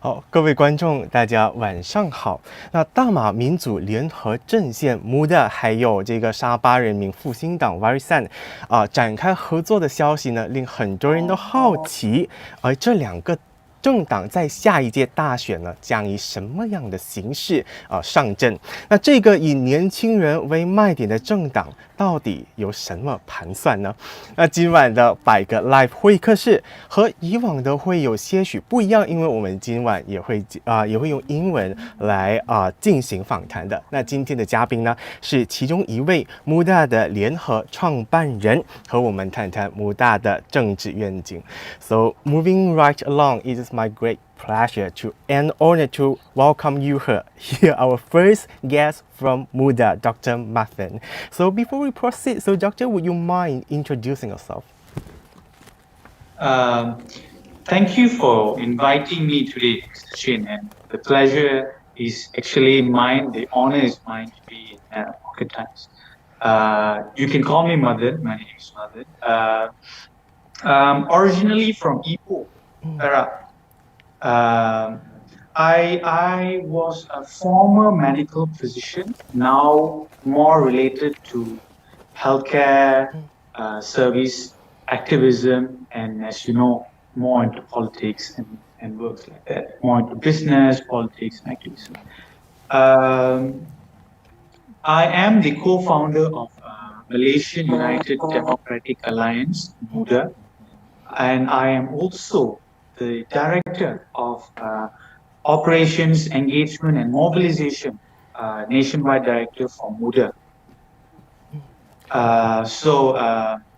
好，各位观众，大家晚上好。那大马民主联合阵线 Muda 还有这个沙巴人民复兴党 Warisan 展开合作的消息呢，令很多人都好奇。而这两个政党在下一届大选呢，将以什么样的形式上阵？那这个以年轻人为卖点的政党到底有什么盘算呢？那今晚的百格 Live 会客室和以往的会有些许不一样，因为我们今晚也会用英文来进行访谈的。那今天的嘉宾呢，是其中一位 Muda 的联合创办人，和我们谈谈 Muda 的政治愿景。So moving right along, it is my great pleasure and honor to welcome you here, our first guest from Muda, Dr. Mathen. So before we proceed, so Doctor, would you mind introducing yourself? Thank you for inviting me today, Mr. Shin, and the pleasure is actually mine, the honor is mine to be in Pocketimes. You can call me Mathen, my name is Mathen. Originally from Ipoh, Perak. I was a former medical physician, now more related to healthcare, service, activism, and as you know, more into politics and works like that, more into business, politics, and activism. I am the co-founder of Malaysian United Democratic Alliance, Muda, and I am also the director of Operations, Engagement and Mobilization, nationwide director for Muda. So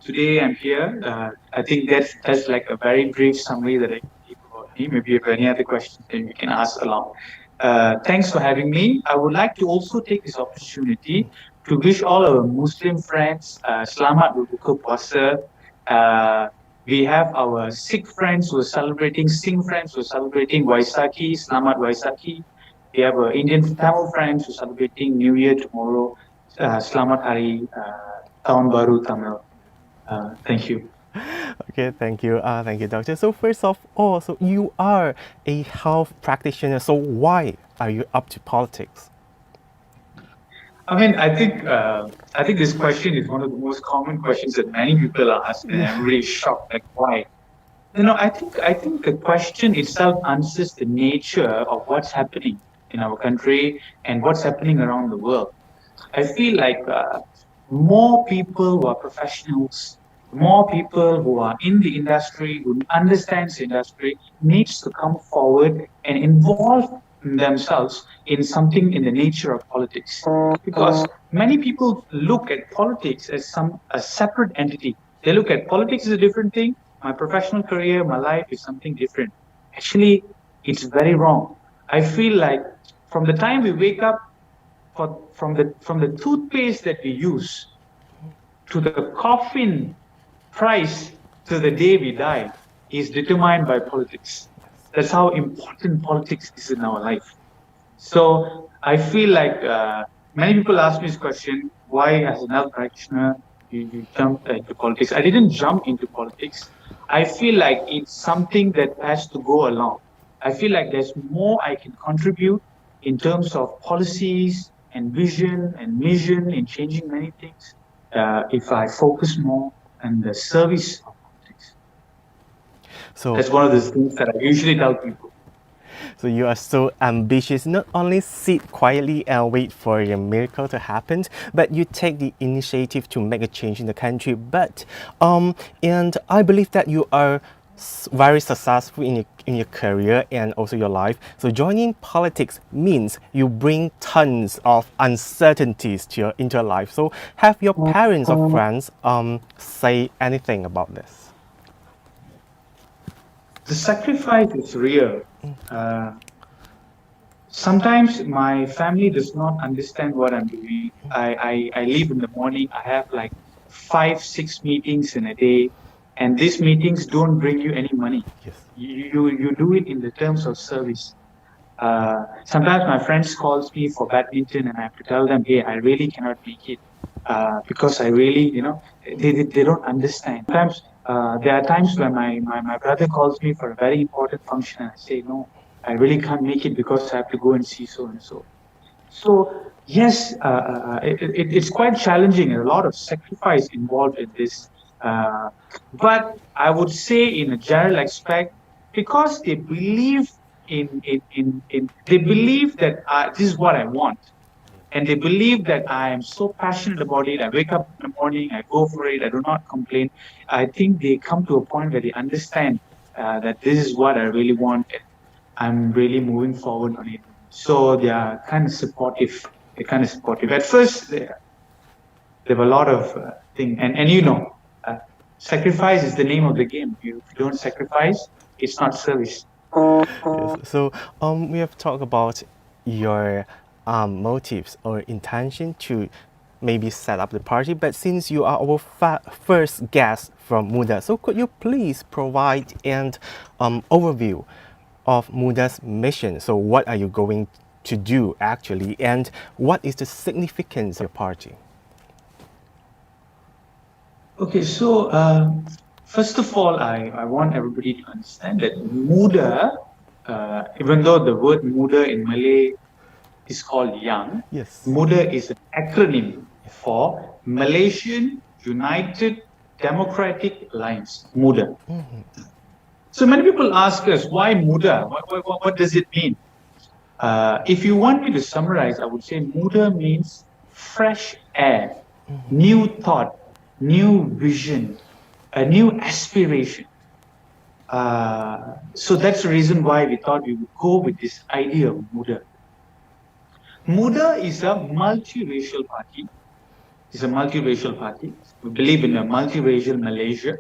today I'm here. I think that's like a very brief summary that I can give about me. Maybe if you have any other questions, then you can ask along. Thanks for having me. I would like to also take this opportunity to wish all our Muslim friends Selamat Berbuka Puasa. We have our Sikh friends who are celebrating, Singh friends who are celebrating Waisakhi, Selamat Waisakhi. We have our Indian Tamil friends who are celebrating New Year tomorrow, Selamat Hari Tahun Baru Tamil. Thank you. Okay, thank you, Doctor. So first of all, so you are a health practitioner. So why are you up to politics? I mean, I think this question is one of the most common questions that many people ask, and I'm really shocked. Like, why? You know, I think the question itself answers the nature of what's happening in our country and what's happening around the world. I feel like more people who are professionals, more people who are in the industry, who understands the industry, needs to come forward and involve themselves in something in the nature of politics, because many people look at politics as a separate entity. They look at politics as a different thing. My professional career, my life is something different. Actually, it's very wrong. I feel like from the time we wake up, from the toothpaste that we use to the coffin price to the day we die is determined by politics. That's how important politics is in our life. So I feel like many people ask me this question, why as an health practitioner you jumped into politics? I didn't jump into politics. I feel like it's something that has to go along. I feel like there's more I can contribute in terms of policies and vision and mission in changing many things if I focus more on the service of politics. So that's one of the things that I usually tell people. So you are so ambitious, not only sit quietly and wait for a miracle to happen, but you take the initiative to make a change in the country. But and I believe that you are very successful in your career and also your life. So joining politics means you bring tons of uncertainties into your life. So have your parents or friends say anything about this? The sacrifice is real. Sometimes my family does not understand what I'm doing. I leave in the morning. I have like 5-6 meetings in a day, and these meetings don't bring you any money. Yes. You do it in the terms of service. Sometimes my friends calls me for badminton, and I have to tell them, hey, I really cannot make it because I really, they don't understand. Sometimes there are times when my brother calls me for a very important function, and I say, no, I really can't make it because I have to go and see so and so. So yes, it's quite challenging and a lot of sacrifice involved in this. But I would say in a general aspect, because they believe they believe that this is what I want. And they believe that I am so passionate about it. I wake up in the morning, I go for it, I do not complain. I think they come to a point where they understand that this is what I really want and I'm really moving forward on it. So they are kind of supportive. They're kind of supportive. At first, there were a lot of things. And you know, sacrifice is the name of the game. If you don't sacrifice, it's not service. Yes. So we have talked about your motives or intention to maybe set up the party, but since you are our first guest from Muda, so could you please provide an overview of Muda's mission? So what are you going to do actually, and what is the significance of your party? Okay, so first of all, I want everybody to understand that Muda, even though the word Muda in Malay is called young, Yes. Muda is an acronym for Malaysian United Democratic Alliance, Muda. So many people ask us, why Muda? What does it mean? If you want me to summarize, I would say Muda means fresh air, new thought, new vision, a new aspiration. So that's the reason why we thought we would go with this idea of Muda. Muda is a multiracial party. It's a multiracial party. We believe in a multiracial Malaysia.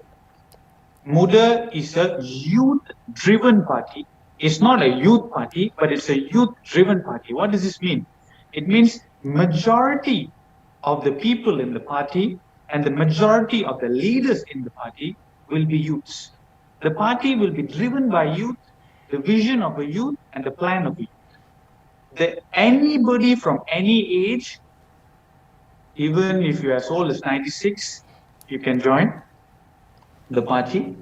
Muda is a youth-driven party. It's not a youth party, but it's a youth-driven party. What does this mean? It means majority of the people in the party and the majority of the leaders in the party will be youths. The party will be driven by youth, the vision of a youth, and the plan of a youth. Anybody from any age, even if you're as old as 96, you can join the party.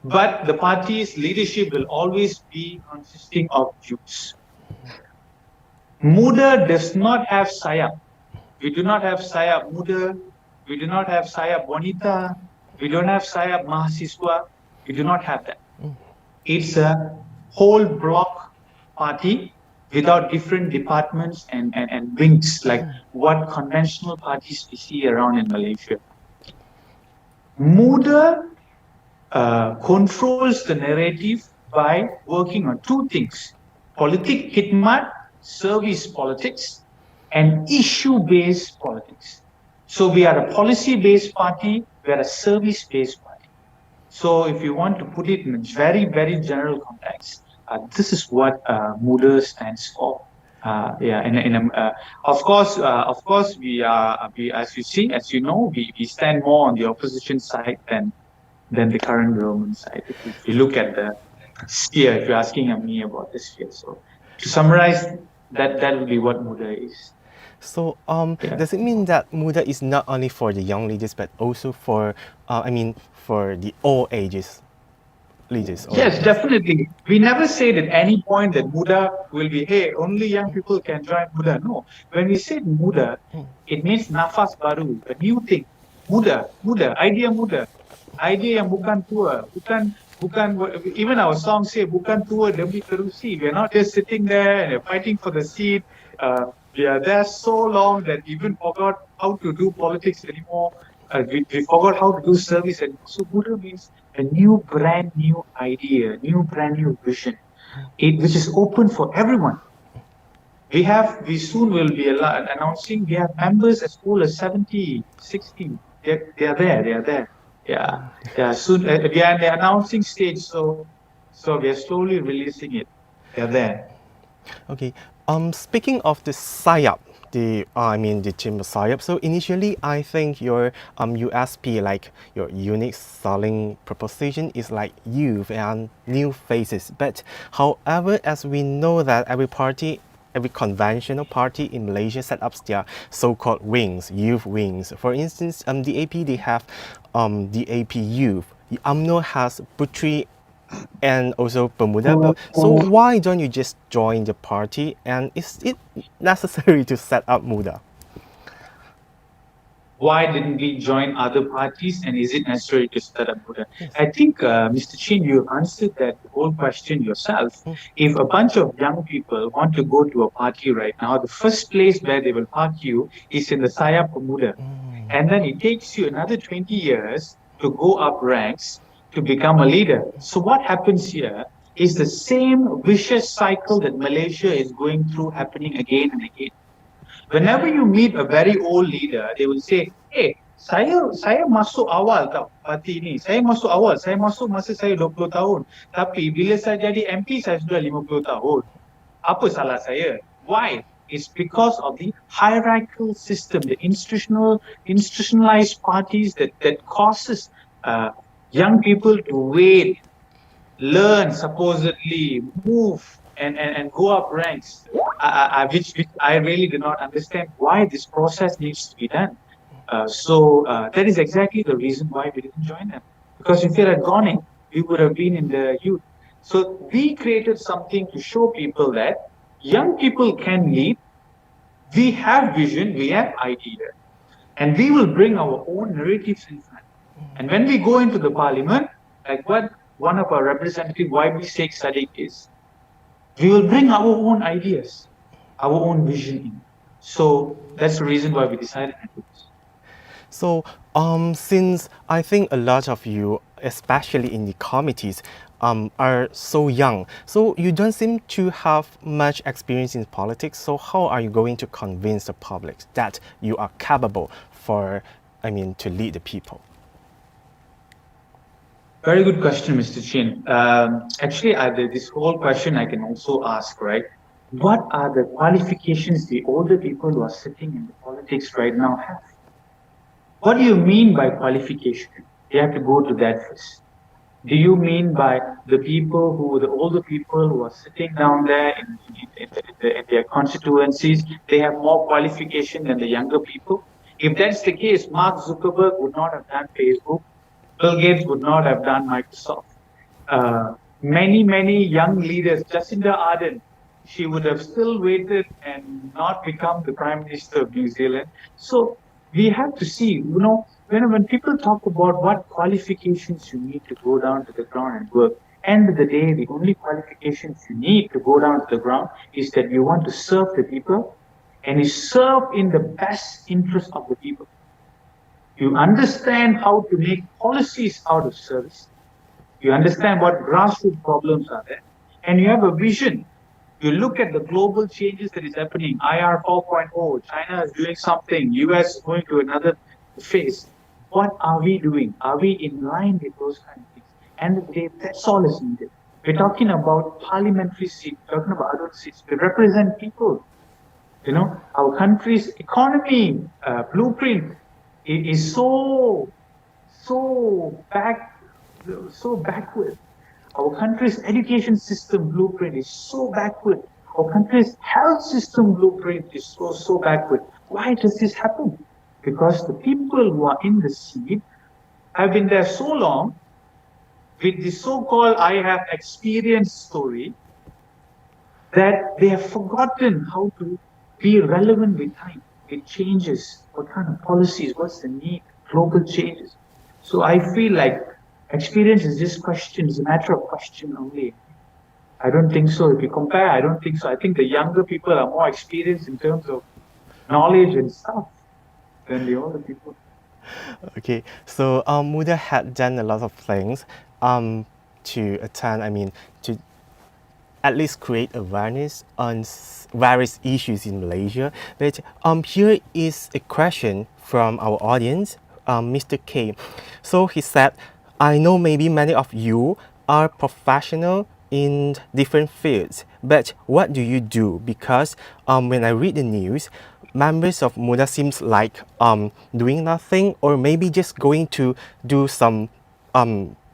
But the party's leadership will always be consisting of youths. Muda does not have sayap. We do not have sayap Muda. We do not have sayap Wanita. We don't have sayap Mahasiswa. We do not have that. It's a whole block party without different departments and wings like what conventional parties we see around in Malaysia. Muda controls the narrative by working on two things: politik khidmat, service politics, and issue-based politics. So we are a policy-based party, we are a service-based party. So if you want to put it in a very, very general context, this is what Muda stands for. Of course, we as you know, we stand more on the opposition side than the current government side. If you look at the sphere, if you're asking me about the sphere, so to summarize, that would be what Muda is. So does it mean that Muda is not only for the young leaders but also for for the all ages leaders? Yes, definitely. We never said at any point that Muda will be, hey, only young people can join Muda. No. When we said Muda, it means nafas baru, a new thing. Muda, idea Muda. Idea yang bukan tua, bukan even our song say bukan tua demi kerusi. We're not just sitting there and fighting for the seat. We are there so long that we even forgot how to do politics anymore. We forgot how to do service anymore. So Muda means a brand new idea, brand new vision, which is open for everyone. We soon will be announcing we have members as old as 70, 60. They are there. Yeah. Soon we are in the announcing stage, so we are slowly releasing it. They are there. Okay. Speaking of the sayap, the chamber sayap. So initially, I think your USP, like your unique selling proposition, is like youth and new faces. But however, as we know that every conventional party in Malaysia set up their so-called wings, youth wings. For instance, the AP they have the AP Youth. The UMNO has Putri and also Bermuda. So why don't you just join the party? And is it necessary to set up Muda? Why didn't we join other parties, and is it necessary to set up Muda? I think, Mr. Chin, you answered that whole question yourself. If a bunch of young people want to go to a party right now, the first place where they will park you is in the Saya Pemuda. And then it takes you another 20 years to go up ranks to become a leader. So what happens here is the same vicious cycle that Malaysia is going through happening again and again. Whenever you meet a very old leader, they will say, "Hey, saya masuk awal tau parti ni. Saya masuk awal. Saya masuk masa saya 20 tahun. Tapi bila saya jadi MP, saya sudah 50 tahun. Apa salah saya? Why? It's because of the hierarchical system, the institutionalized parties that causes young people to wait, learn, supposedly move, and go up ranks, which I really do not understand why this process needs to be done. So that is exactly the reason why we didn't join them. Because if we had gone in, we would have been in the youth. So we created something to show people that young people can lead. We have vision, we have idea, and we will bring our own narratives in front. And when we go into the parliament, like what one of our representatives, YB Sheikh Sadiq is, we will bring our own ideas, our own vision in. So that's the reason why we decided to do this. So, since I think a lot of you, especially in the committees, are so young, so you don't seem to have much experience in politics. So how are you going to convince the public that you are capable to lead the people? Very good question, Mr. Chin. Actually, this whole question I can also ask, right? What are the qualifications the older people who are sitting in the politics right now have? What do you mean by qualification? You have to go to that first. Do you mean by the older people who are sitting down there in their constituencies, they have more qualification than the younger people? If that's the case, Mark Zuckerberg would not have done Facebook. Bill Gates would not have done Microsoft. Many young leaders, Jacinda Ardern, she would have still waited and not become the Prime Minister of New Zealand. So we have to see, when people talk about what qualifications you need to go down to the ground and work, end of the day, the only qualifications you need to go down to the ground is that you want to serve the people and you serve in the best interest of the people. You understand how to make policies out of service. You understand what grassroots problems are there. And you have a vision. You look at the global changes that is happening. IR 4.0, China is doing something, US is going to another phase. What are we doing? Are we in line with those kind of things? End of the day, that's all is needed. We're talking about parliamentary seats, we're talking about other seats. We represent people. Our country's economy blueprint is so backward. Our country's education system blueprint is so backward. Our country's health system blueprint is so backward. Why does this happen? Because the people who are in the seat have been there so long with the so-called I have experience story that they have forgotten how to be relevant with time. It changes. What kind of policies? What's the need? Global changes. So I feel like experience is just question. It's a matter of question only. I don't think so. If you compare, I don't think so. I think the younger people are more experienced in terms of knowledge and stuff than the older people. Okay, so Muda had done a lot of things to attend, to at least create awareness on various issues in Malaysia. But here is a question from our audience, Mr. K. So he said, I know maybe many of you are professional in different fields, but what do you do? Because when I read the news, members of Muda seems like doing nothing, or maybe just going to do some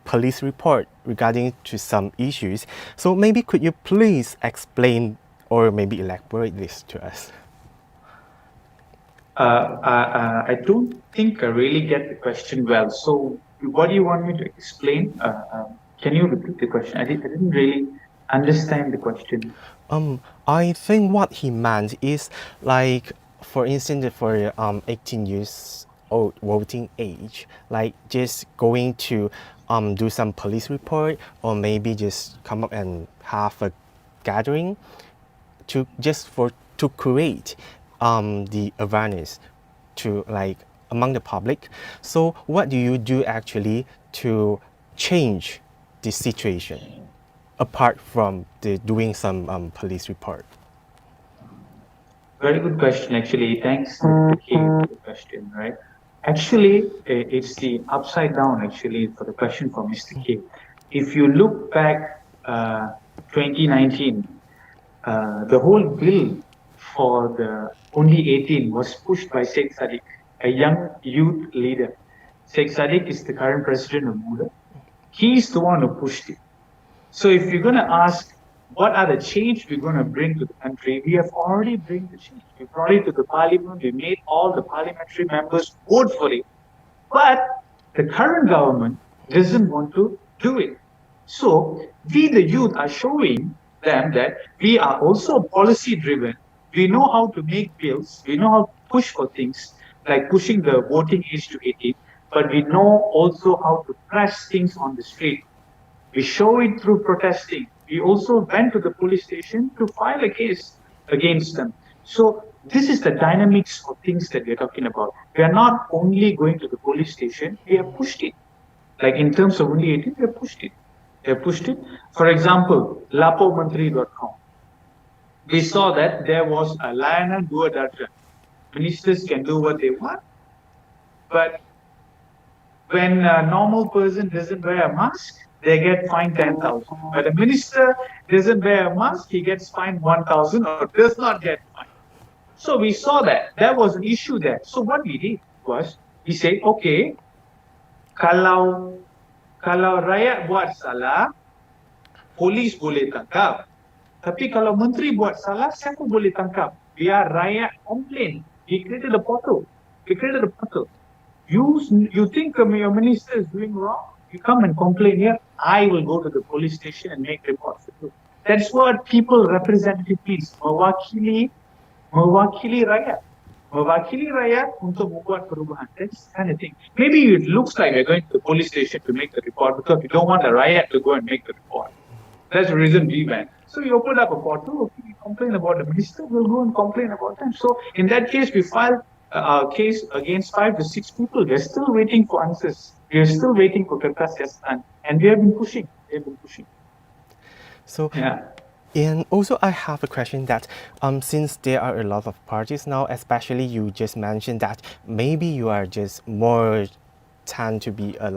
police report regarding to some issues. So maybe could you please explain or maybe elaborate this to us? I don't think I really get the question well. So what do you want me to explain? Can you repeat the question? I didn't really understand the question. I think what he meant is like, for instance, for 18 years old voting age, like just going to do some police report, or maybe just come up and have a gathering to create the awareness to like among the public. So what do you do actually to change this situation apart from doing some police report? Very good question, actually. Thanks, Mr. K, for the question, right? Actually, it's the upside down, actually, for the question from Mr. K. If you look back 2019, the whole bill for the only 18 was pushed by Sheikh Sadiq, a young youth leader. Sheikh Sadiq is the current president of Muda. He's the one who pushed it. So if you're going to ask, what are the change we're going to bring to the country? We have already bring the change. We brought it to the parliament. We made all the parliamentary members vote for it. But the current government doesn't want to do it. So we, the youth, are showing them that we are also policy driven. We know how to make bills. We know how to push for things like pushing the voting age to 18. But we know also how to press things on the street. We show it through protesting. We also went to the police station to file a case against them. So this is the dynamics of things that we're talking about. We are not only going to the police station, we have pushed it. Like in terms of only 18, we have pushed it. They have pushed it. For example, lapomantri.com. We saw that there was a layanan dua darjah. Ministers can do what they want, but when a normal person doesn't wear a mask, they get fined 10,000. When a minister doesn't wear a mask, he gets fined 1,000 or does not get fined. So we saw that there was an issue there. So what we did was we said, okay, kalau rakyat buat salah, polis boleh tangkap. Tapi kalau menteri buat salah, siapa boleh tangkap? Biar rakyat complain. We created a portal. You think your minister is doing wrong? You come and complain here. I will go to the police station and make reports. That's what people representative means. Mewakili rakyat. Mewakili rakyat untuk membuat perubahan. That's kind of thing. Maybe it looks like we're going to the police station to make the report because we don't want the riot to go and make the report. That's the reason we went. So we opened up a portal. If we complain about the minister, we'll go and complain about them. So in that case, we filed a case against 5 to 6 people. They're still waiting for answers. We are still waiting for Kertas Yastan. And we have been pushing. So, yeah. And also I have a question that since there are a lot of parties now, especially you just mentioned that maybe you are just more tend to be a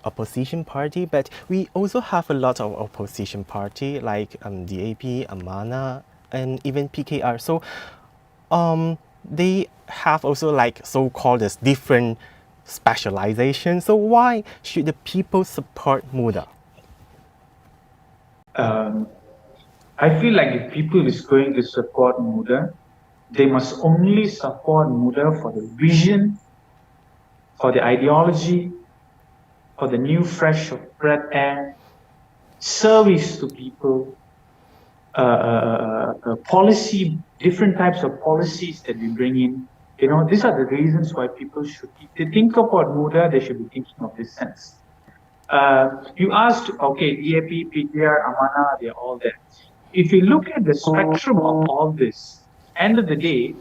opposition party, but we also have a lot of opposition party like DAP, Amana, and even PKR. So they have also like so-called as different specialization. So why should the people support Muda? I feel like if people is going to support Muda, they must only support Muda for the vision, for the ideology, for the new fresh breath air, service to people, policy, different types of policies that we bring in. You know, these are the reasons why people should, if they think about Muda, they should be thinking of this sense. You asked, okay, DAP, PTR, Amana, they're all there. If you look at the spectrum of all this, end of the day,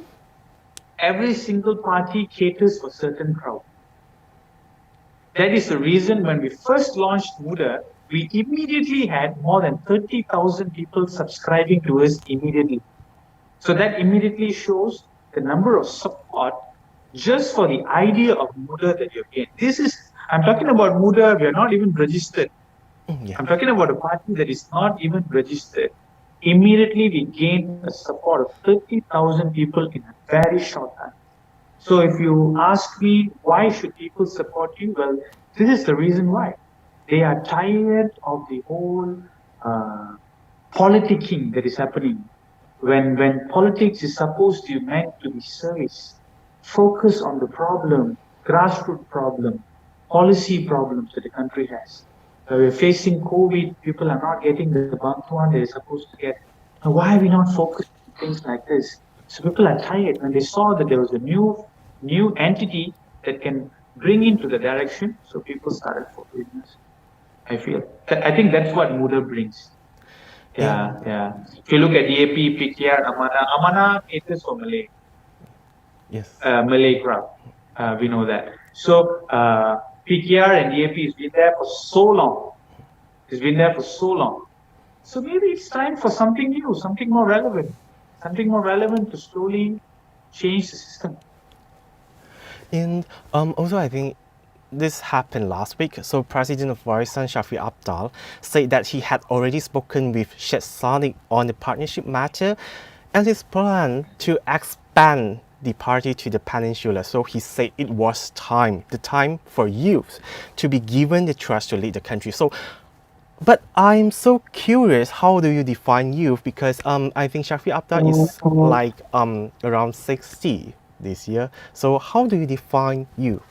every single party caters for certain crowd. That is the reason when we first launched Muda, we immediately had more than 30,000 people subscribing to us immediately. So that immediately shows the number of support just for the idea of Muda that you're getting. I'm talking about Muda, we are not even registered. Yeah. I'm talking about a party that is not even registered. Immediately we gained a support of 30,000 people in a very short time. So if you ask me, why should people support you? Well, this is the reason why. They are tired of the whole politicking that is happening. When politics is supposed to be meant to be service, focus on the problem, grassroots problem, policy problems that the country has. We're facing COVID. People are not getting the bantuan they're supposed to get. Now, why are we not focused on things like this? So people are tired when they saw that there was a new entity that can bring into the direction. So people started following us. I feel. I think that's what Muda brings. Yeah. If you look at EAP, PKR, Amana caters for Malay. Yes. Malay crowd. We know that. So PKR and EAP has been there for so long. It's been there for so long. So maybe it's time for something new, something more relevant to slowly change the system. And also, I think this happened last week. So President of Warisan Shafi Abdal said that he had already spoken with Sheikh Sadiq on the partnership matter and his plan to expand the party to the peninsula. So he said it was the time for youth to be given the trust to lead the country. So, but I'm so curious, how do you define youth? Because I think Shafi Abdal is like around 60 this year. So how do you define youth?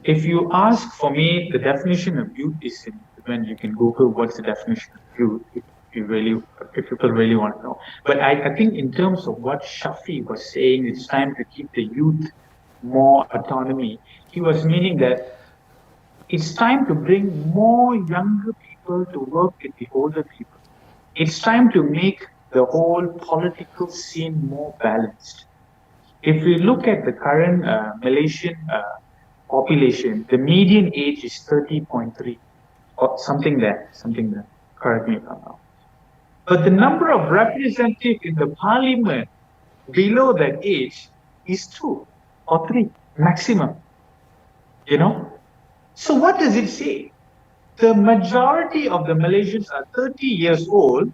If you ask for me, the definition of youth is when you can Google what's the definition of youth, if people really want to know. But I think in terms of what Shafi was saying, it's time to give the youth more autonomy. He was meaning that it's time to bring more younger people to work with the older people. It's time to make the whole political scene more balanced. If we look at the current Malaysian population, the median age is 30.3 or something there. Correct me if I'm wrong. But the number of representatives in the parliament below that age is 2 or 3 maximum. So what does it say? The majority of the Malaysians are 30 years old,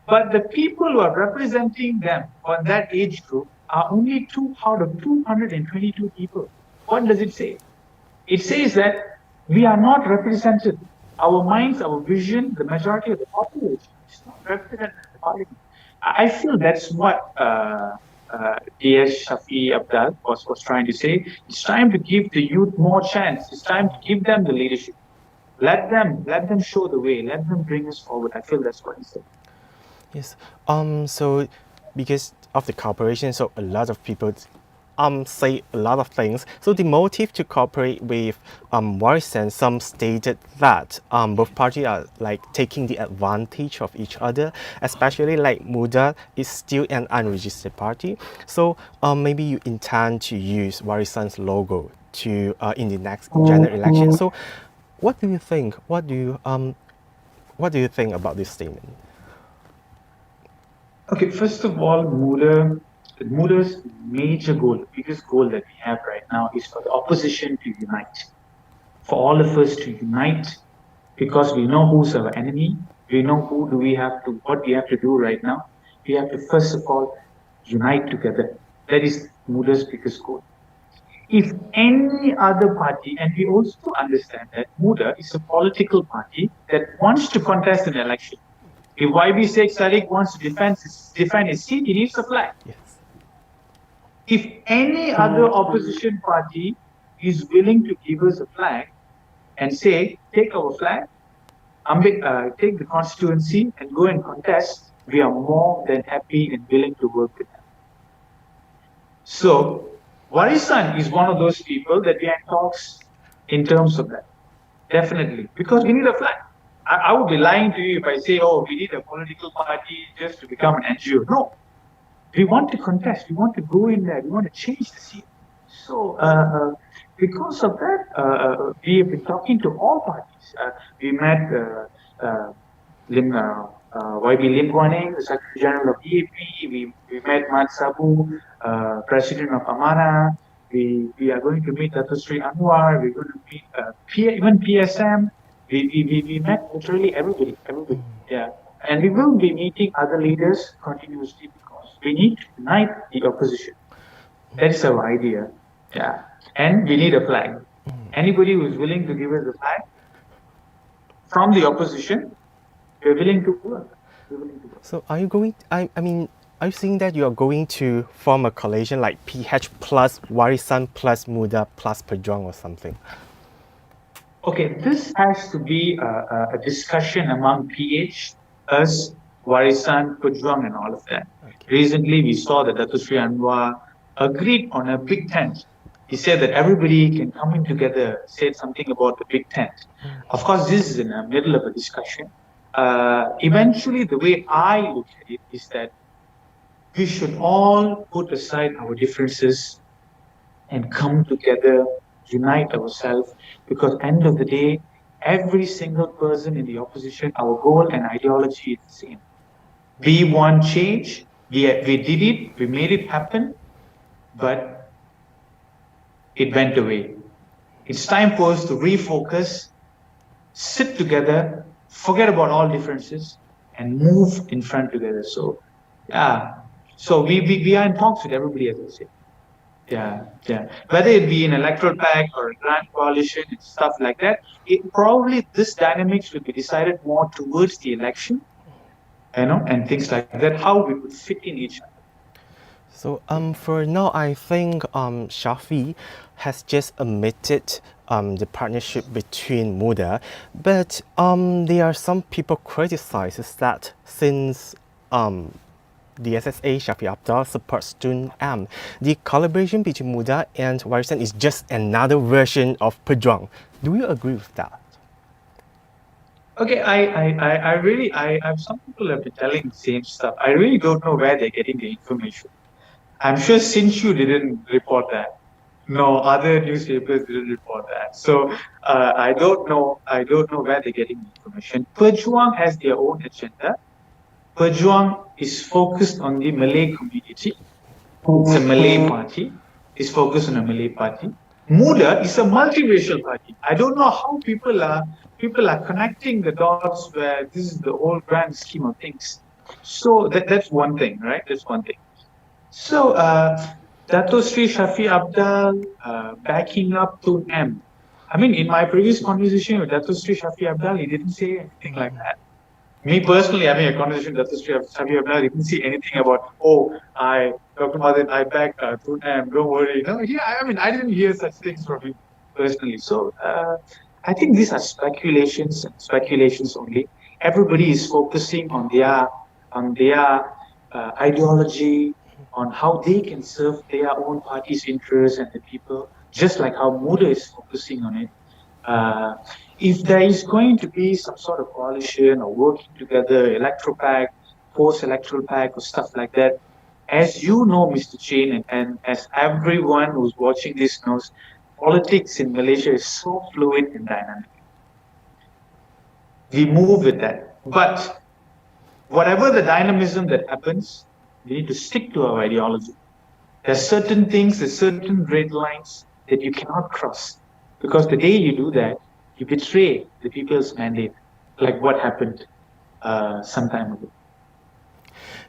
but the people who are representing them on that age group are only 2 out of 222 people. What does it say? It says that we are not represented. Our minds, our vision, the majority of the population is not represented in the parliament. I feel that's what DS Shafi Abdal was trying to say. It's time to give the youth more chance. It's time to give them the leadership. Let them show the way. Let them bring us forward. I feel that's what he said. Yes. So because of the cooperation, so a lot of people say a lot of things. So the motive to cooperate with Warisan, some stated that both parties are like taking the advantage of each other, especially like Muda is still an unregistered party. So maybe you intend to use Warisan's logo to in the next general election. So what do you think? What do you think about this statement? Okay, first of all, Muda's major goal, the biggest goal that we have right now is for the opposition to unite. For all of us to unite, because we know who's our enemy, we know what we have to do right now. We have to first of all unite together. That is Muda's biggest goal. If any other party, and we also understand that Muda is a political party that wants to contest an election. If YB Sheikh Sadiq wants to defend his seat, he needs a flag. Yes. If any other opposition party is willing to give us a flag and say, take our flag, take the constituency and go and contest, we are more than happy and willing to work with them. So, Warisan is one of those people that we are in talks in terms of that. Definitely. Because we need a flag. I would be lying to you if I say, we need a political party just to become an NGO. No. We want to contest. We want to go in there. We want to change the scene. So, because of that, we have been talking to all parties. We met YB Lim Guaning, the Secretary General of EAP. We met Mat Sabu, President of Amana. We are going to meet Dato Sri Anwar. We're going to meet even PSM. We met literally everybody. Yeah. And we will be meeting other leaders continuously because we need to unite the opposition. That's our idea. Yeah. And we need a flag. Anybody who is willing to give us a flag from the opposition, we're willing to work. So are you going, are you saying that you are going to form a coalition like PH plus Warisan plus Muda plus Pejuang or something? Okay, this has to be a discussion among PH, us, Warisan, Pujwang, and all of that. Okay. Recently, we saw that Dato Sri Anwar agreed on a big tent. He said that everybody can come in together, said something about the big tent. Of course, this is in the middle of a discussion. Eventually, the way I look at it is that we should all put aside our differences and come together, unite ourselves, because end of the day, every single person in the opposition, our goal and ideology is the same. We want change. We did it. We made it happen, but it went away. It's time for us to refocus, sit together, forget about all differences, and move in front together. So, yeah. So we are in talks with everybody, as I say. Yeah. Whether it be an electoral pact or a grand coalition and stuff like that, probably this dynamics will be decided more towards the election, and things like that, how we would fit in each other. So for now, I think Shafi has just admitted the partnership between Muda, but there are some people criticizes that since the SSA Shafi Abdal supports Tun M, the collaboration between Muda and Warisan is just another version of Pejwang. Do you agree with that? Okay, I some people have been telling the same stuff. I really don't know where they're getting the information. I'm sure since you didn't report that, no other newspapers didn't report that. So I don't know where they're getting the information. Pejwang has their own agenda. Pejwang is focused on the Malay community. It's a Malay party. It's focused on a Malay party. Muda is a multiracial party. I don't know how people are connecting the dots where this is the whole grand scheme of things. So that's one thing, right? That's one thing. So Dato Sri Shafi Abdal backing up to M. I mean, in my previous conversation with Dato Sri Shafi Abdal, he didn't say anything like that. Me personally, having a conversation with Dato Sri Shafi Abdal, he didn't say anything about, Dr. Mathen, I back to M, don't worry. No, I didn't hear such things from him personally. So I think these are speculations only. Everybody is focusing on their ideology, on how they can serve their own party's interests and the people, just like how Muda is focusing on it. If there is going to be some sort of coalition or working together, electoral pact, post-electoral pact, or stuff like that, as you know, Mr. Chain, and as everyone who's watching this knows, politics in Malaysia is so fluid and dynamic. We move with that. But whatever the dynamism that happens, we need to stick to our ideology. There's certain things, there's certain red lines that you cannot cross. Because the day you do that, you betray the people's mandate, like what happened some time ago.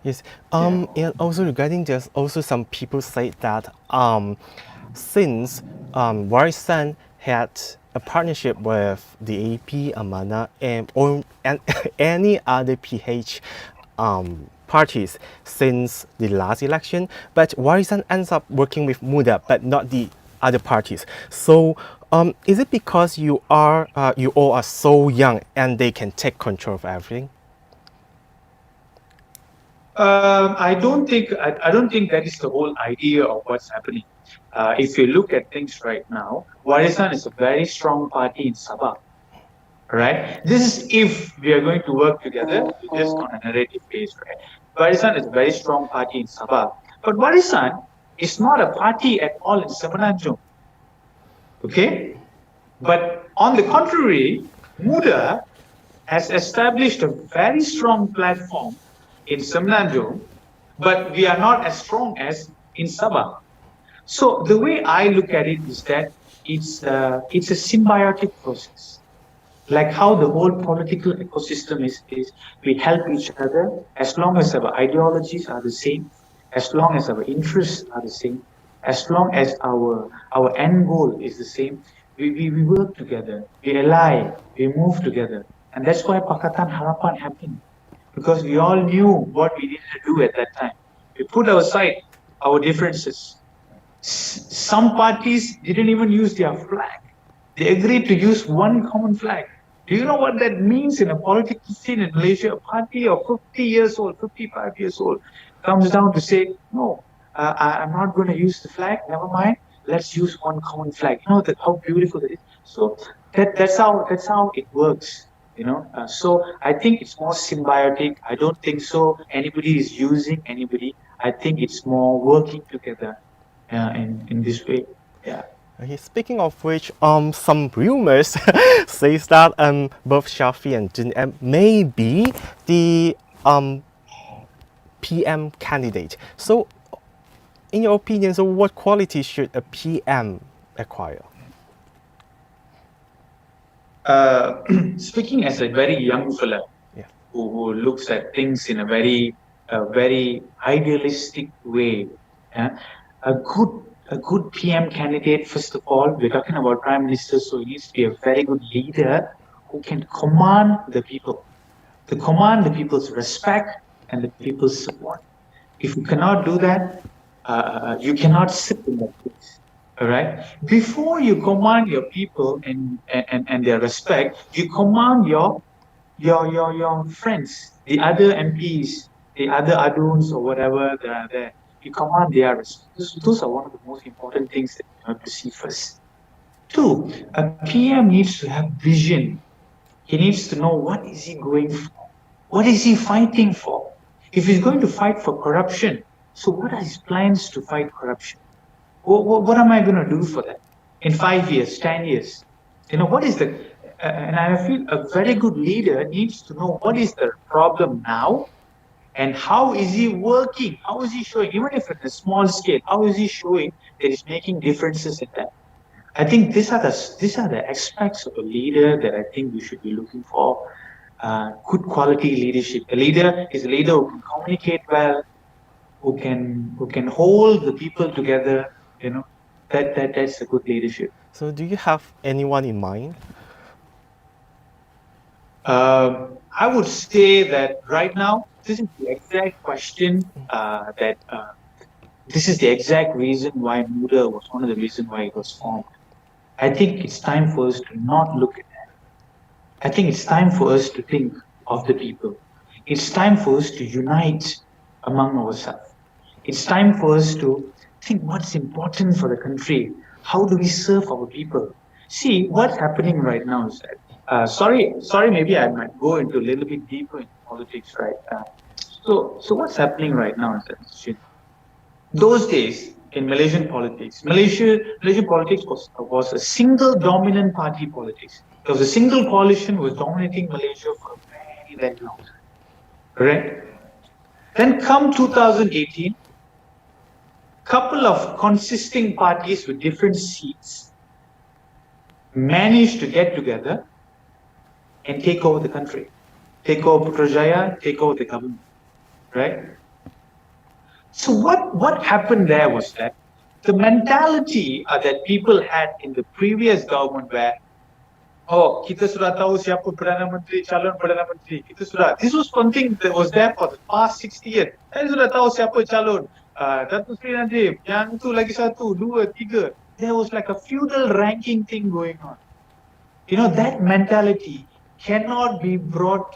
Yes. And also regarding this, also some people say that since Warisan had a partnership with the AP, Amana, and any other PH parties since the last election, but Warisan ends up working with Muda, but not the other parties. So is it because you all are so young and they can take control of everything? I don't think that is the whole idea of what's happening. If you look at things right now, Warisan is a very strong party in Sabah. Right? This is if we are going to work together, just on a narrative base, right? Warisan is a very strong party in Sabah. But Warisan is not a party at all in Semenanjung. Okay? But on the contrary, Muda has established a very strong platform in Semenanjung, but we are not as strong as in Sabah. So the way I look at it is that it's a symbiotic process. Like how the whole political ecosystem is we help each other as long as our ideologies are the same, as long as our interests are the same, as long as our end goal is the same, we work together, we ally, we move together. And that's why Pakatan Harapan happened. Because we all knew what we needed to do at that time. We put aside our differences. Some parties didn't even use their flag. They agreed to use one common flag. Do you know what that means in a political scene in Malaysia? A party of 50 years old, 55 years old, comes down to say, no, I'm not going to use the flag. Never mind. Let's use one common flag. You know that how beautiful that is. So that's how it works. So I think it's more symbiotic. I don't think so. Anybody is using anybody. I think it's more working together in this way. Yeah. Okay, speaking of which, some rumors says that both Shafi and Jin may be the PM candidate. So, in your opinion, so what qualities should a PM acquire? Speaking as a very young fella, Yeah. who looks at things in a very idealistic way, a good PM candidate, first of all, we're talking about Prime Minister, so he needs to be a very good leader who can command the people, to command the people's respect and the people's support. If you cannot do that, you cannot sit in that place. All right. Before you command your people and their respect, you command your friends, the other MPs, the other aduns or whatever that are there. You command their respect. Those are one of the most important things that you have to see first. 2, a PM needs to have vision. He needs to know what is he going for, what is he fighting for. If he's going to fight for corruption, so what are his plans to fight corruption? What am I going to do for that in 5 years, 10 years? What is the and I feel a very good leader needs to know what is the problem now and how is he working? How is he showing, even if at a small scale, how is he showing that he's making differences in that? I think these are the aspects of a leader that I think we should be looking for. Good quality leadership. A leader is a leader who can communicate well, who can hold the people together. That's a good leadership. So, do you have anyone in mind? I would say that right now, this is the exact question this is the exact reason why Muda was one of the reasons why it was formed. I think it's time for us to not look at that. I think it's time for us to think of the people. It's time for us to unite among ourselves. It's time for us to think what's important for the country. How do we serve our people? See, what's happening right now is that, sorry, maybe I might go into a little bit deeper in politics, right? So what's happening right now is that those days in Malaysian politics, Malaysian politics was a single dominant party politics. There was a single coalition was dominating Malaysia for a very, very long time. Correct? Then come 2018, couple of consisting parties with different seats managed to get together and take over the country, take over Putrajaya, take over the government, right? So what happened there was that the mentality that people had in the previous government where, oh, kita sudah tahu siapa Perdana Menteri, calon Perdana Menteri, kita sudah. This was something that was there for the past 60 years. Saya sudah tahu siapa calon. Datuk Seri Najib, yang tu lagi 1, 2, 3. There was like a feudal ranking thing going on. That mentality cannot be brought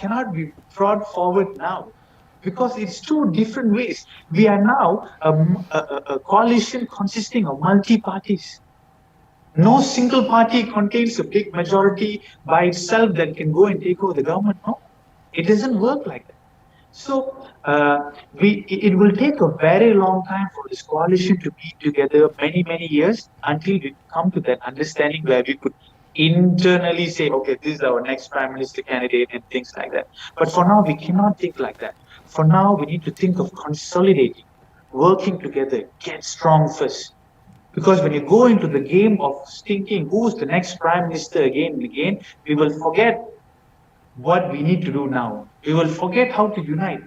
forward now. Because it's 2 different ways. We are now a coalition consisting of multi-parties. No single party contains a big majority by itself that can go and take over the government. No, it doesn't work like that. So it will take a very long time for this coalition to be together, many, many years, until we come to that understanding where we could internally say, okay, this is our next prime minister candidate and things like that. But for now, we cannot think like that. For now, we need to think of consolidating, working together, get strong first. Because when you go into the game of thinking who's the next prime minister again and again, we will forget what we need to do now. We will forget how to unite.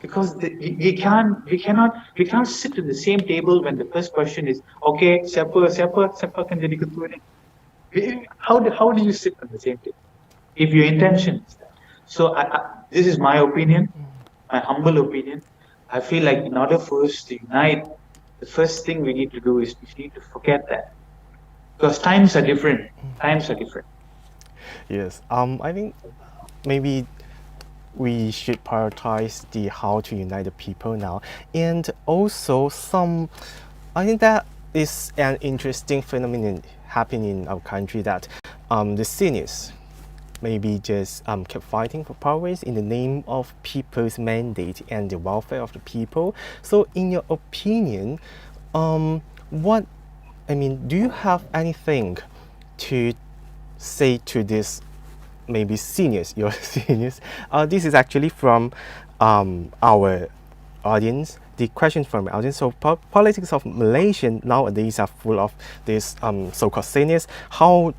Because we cannot sit at the same table when the first question is, okay, siapa akan jadi ketua ni? How do you sit at the same table if your intention is that? So this is my opinion, my humble opinion. I feel like in order for us to unite, the first thing we need to do is we need to forget that. because times are different. Times are different. Yes. I think maybe we should prioritize the how to unite the people now, and also I think that is an interesting phenomenon happening in our country, that the seniors maybe just kept fighting for powers in the name of people's mandate and the welfare of the people. So in your opinion, do you have anything to say to this maybe seniors, your seniors? This is actually from our audience. The question from the audience. So politics of Malaysia nowadays are full of these so-called seniors. How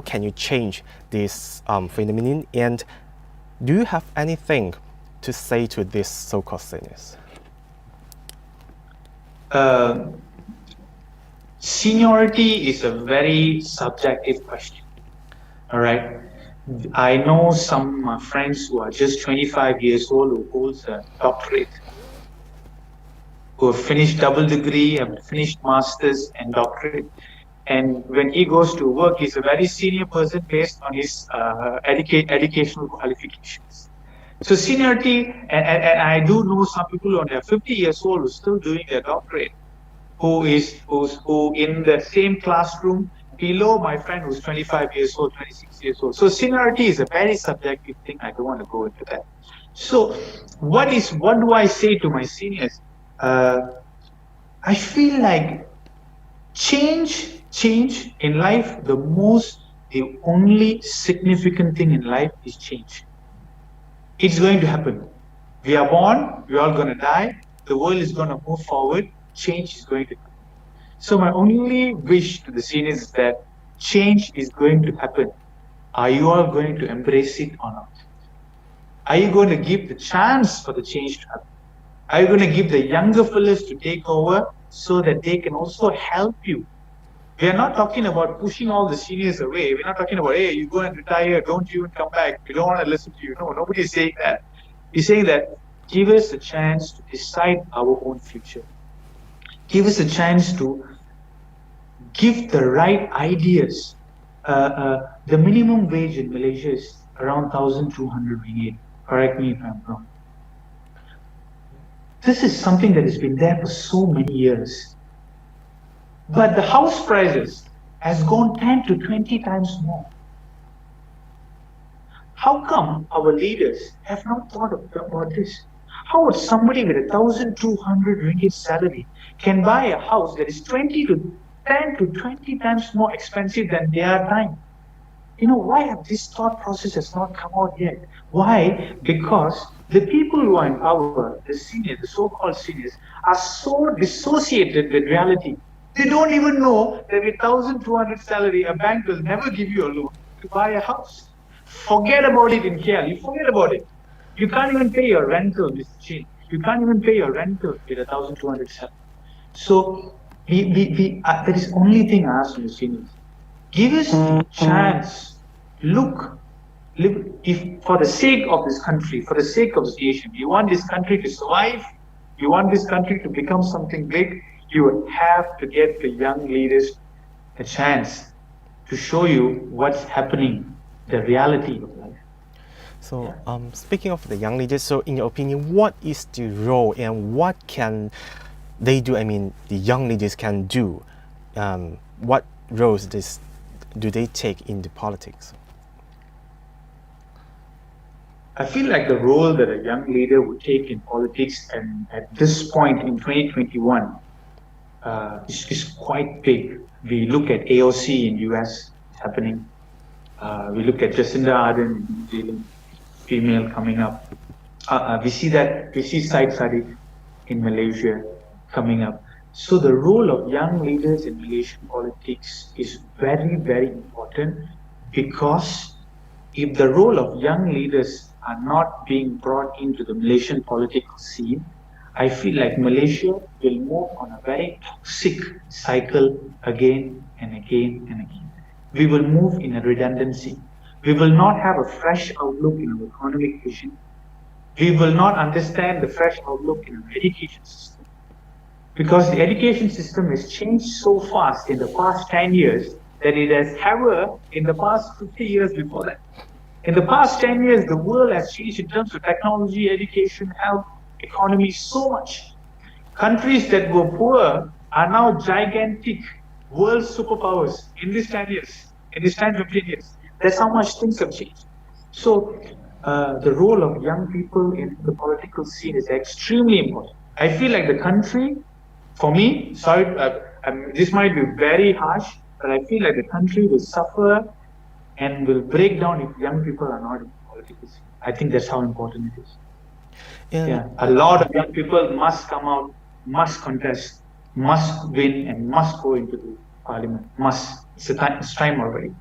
can you change this phenomenon? And do you have anything to say to these so-called seniors? Seniority is a very subjective question. All right. I know some friends who are just 25 years old who holds a doctorate, who have finished double degree, have finished masters and doctorate. And when he goes to work, he's a very senior person based on his educational qualifications. So seniority, and I do know some people who are 50 years old who are still doing their doctorate, who in the same classroom below my friend who's 25 years old, 26 years old. So seniority is a very subjective thing. I don't want to go into that. So what do I say to my seniors? I feel like change in life, the only significant thing in life is change. It's going to happen. We are born, we're all going to die, the world is going to move forward, change is going to happen. So my only wish to the seniors is that change is going to happen. Are you all going to embrace it or not? Are you going to give the chance for the change to happen? Are you going to give the younger fellas to take over so that they can also help you? We are not talking about pushing all the seniors away. We're not talking about, hey, you go and retire, don't you even come back. We don't want to listen to you. No, nobody is saying that. He's saying that give us a chance to decide our own future. Give us a chance to give the right ideas. The minimum wage in Malaysia is around 1,200 ringgit. Correct me if I'm wrong. This is something that has been there for so many years. But the house prices has gone 10 to 20 times more. How come our leaders have not thought about this? How would somebody with 1,200 ringgit salary can buy a house that is 10 to 20 times more expensive than their time? Why have this thought process has not come out yet? Why? Because the people who are in power, the seniors, the so-called seniors, are so dissociated with reality. They don't even know that with 1,200 salary, a bank will never give you a loan to buy a house. Forget about it in KL. You forget about it. You can't even pay your rental, Mr. Chin. You can't even pay your rental with 1,200 salary. So that is the only thing I ask from the seniors. Give us a chance. Look, if for the sake of this country, for the sake of this nation, you want this country to survive, you want this country to become something big, you have to get the young leaders a chance to show you what's happening, the reality of life. So, speaking of the young leaders, so in your opinion, what is the role and what can they do? The young leaders can do. What roles do they take in the politics? I feel like the role that a young leader would take in politics, and at this point in 2021, is quite big. We look at AOC in US happening. We look at Jacinda Ardern in New Zealand, female coming up. We see Syed Saddiq in Malaysia coming up. So the role of young leaders in Malaysian politics is very, very important, because if the role of young leaders are not being brought into the Malaysian political scene, I feel like Malaysia will move on a very toxic cycle again and again and again. We will move in a redundancy. We will not have a fresh outlook in our economic vision. We will not understand the fresh outlook in our education system. because the education system has changed so fast in the past 10 years that it has ever in the past 50 years before that. In the past 10 years, the world has changed in terms of technology, education, health, economy so much. Countries that were poor are now gigantic world superpowers in these 10 years, in these 10, 15 years. That's how much things have changed. So the role of young people in the political scene is extremely important. I feel like the country, for me, sorry, this might be very harsh, but I feel like the country will suffer and will break down if young people are not in political scene. I think that's how important it is. Yeah, a lot of young people must come out, must contest, must win, and must go into the parliament. Must. It's time already.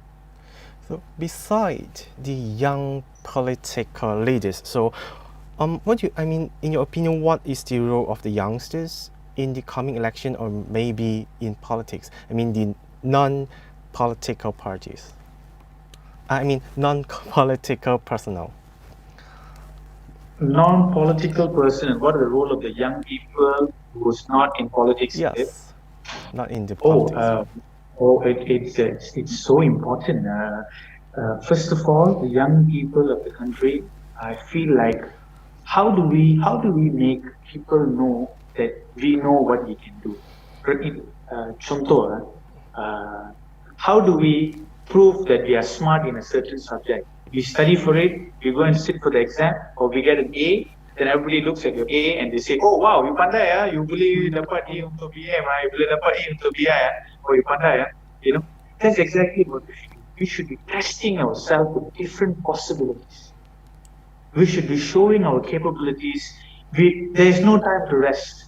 So, beside the young political leaders, so in your opinion, what is the role of the youngsters in the coming election, or maybe in politics? I mean, the non-political parties. I mean, non-political personnel. Non-political person. What is the role of the young people who's not in politics? Yes, not in the politics. It's so important. First of all, the young people of the country, I feel like, how do we make people know that we know what we can do? How do we prove that we are smart in a certain subject? We study for it, we go and sit for the exam, or we get an A, then everybody looks at your A and they say, oh wow, you pandai ya, you boleh dapat A untuk BM, you boleh dapat A untuk BI ya, oh you pandai ya. You know, that's exactly what we should do. We should be testing ourselves with different possibilities. We should be showing our capabilities. There is no time to rest.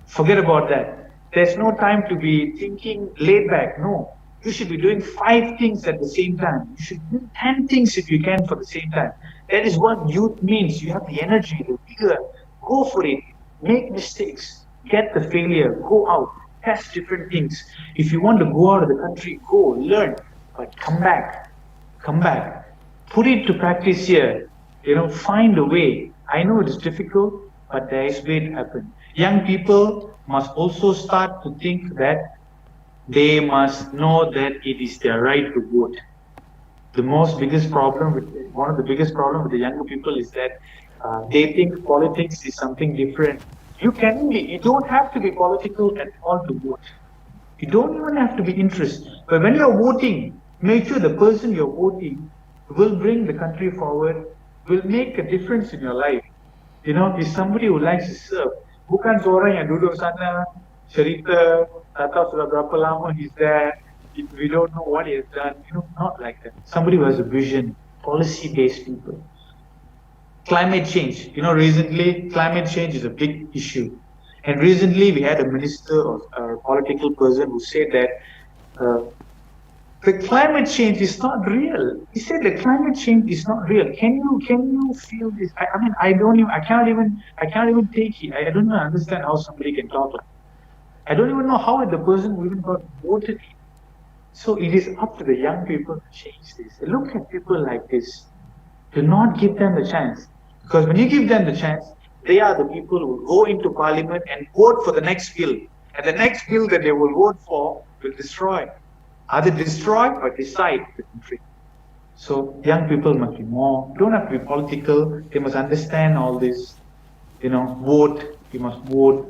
Forget about that. There's no time to be thinking laid back. No. You should be doing 5 things at the same time. You should do 10 things if you can for the same time. That is what youth means. You have the energy, the vigor. Go for it. Make mistakes. Get the failure. Go out. Test different things. If you want to go out of the country, go, learn. But come back. Come back. Put it to practice here. You know, find a way. I know it is difficult, but there is a way to happen. Young people must also start to think that they must know that it is their right to vote. One of the biggest problems with the younger people is that they think politics is something different. You don't have to be political at all to vote. You don't even have to be interested. But when you're voting, make sure the person you're voting will bring the country forward, will make a difference in your life. You know, is somebody who likes to serve. Bukan seorang yang duduk sana, cerita, tak tahu sudah berapa lama he's there, we don't know what he has done. You know, not like that. Somebody who has a vision, policy-based people. Climate change. You know, recently, climate change is a big issue. And recently, we had a minister or a political person who said that the climate change is not real. He said the climate change is not real. Can you feel this? I mean, I can't even take it. I don't even understand how somebody can talk like that. I don't even know how the person who even got voted in. So it is up to the young people to change this. Look at people like this. Do not give them the chance. Because when you give them the chance, they are the people who go into parliament and vote for the next bill. And the next bill that they will vote for will destroy. Either destroy or decide the country. So young people must be don't have to be political. They must understand all this. You know, vote. You must vote.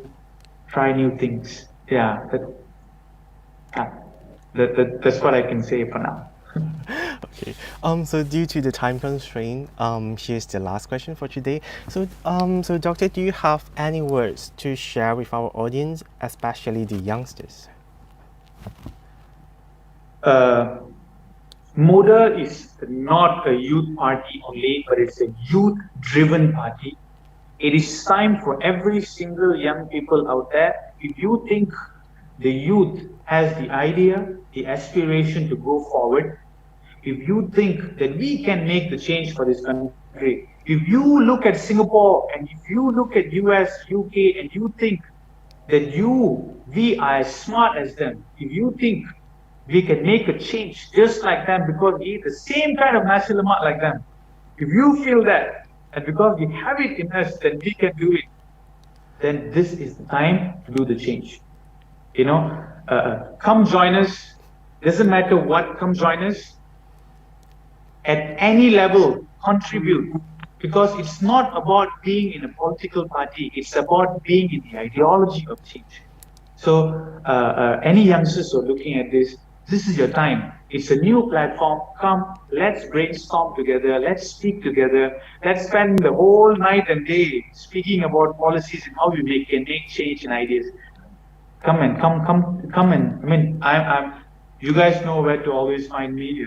Try new things. Yeah, that's what I can say for now. Okay. So due to the time constraint, here's the last question for today. So, Doctor, do you have any words to share with our audience, especially the youngsters? Muda is not a youth party only, but it's a youth-driven party. It is time for every single young people out there. If you think the youth has the idea, the aspiration to go forward, if you think that we can make the change for this country, if you look at Singapore and if you look at US, UK, and you think that we are as smart as them, if you think we can make a change just like them because we eat the same kind of nasi lemak like them, if you feel that, and because we have it in us, then we can do it, then this is the time to do the change. Come join us. Doesn't matter what, come join us. At any level, contribute. Because it's not about being in a political party, it's about being in the ideology of change. So any youngsters who are looking at this is your time. It's a new platform. Come, let's brainstorm together, let's speak together, let's spend the whole night and day speaking about policies and how we can make change and ideas. Come and you guys know where to always find me.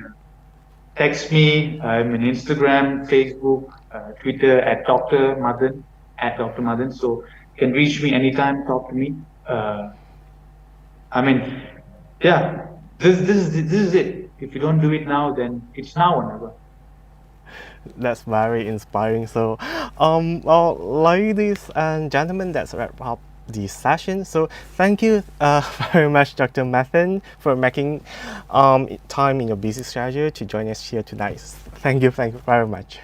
Text me. I'm on Instagram, Facebook, Twitter at Dr. Mathen. So you can reach me anytime. Talk to me. This is it. If you don't do it now, then it's now or never. That's very inspiring. So, well, ladies and gentlemen, that's wrap up the session. So thank you very much, Dr. Mathen, for making time in your busy schedule to join us here tonight. Thank you very much.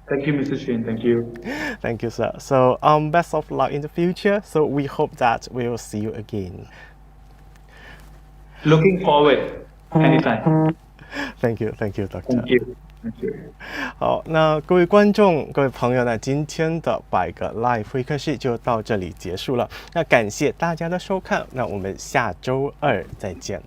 Thank you, Mr. Shin. Thank you. Thank you, sir. So best of luck in the future. So we hope that we will see you again. Looking forward. Anytime. Thank you, Doctor. Thank you. 好，那各位观众、各位朋友呢，今天的百个 Live 会客室就到这里结束了。那感谢大家的收看，那我们下周二再见。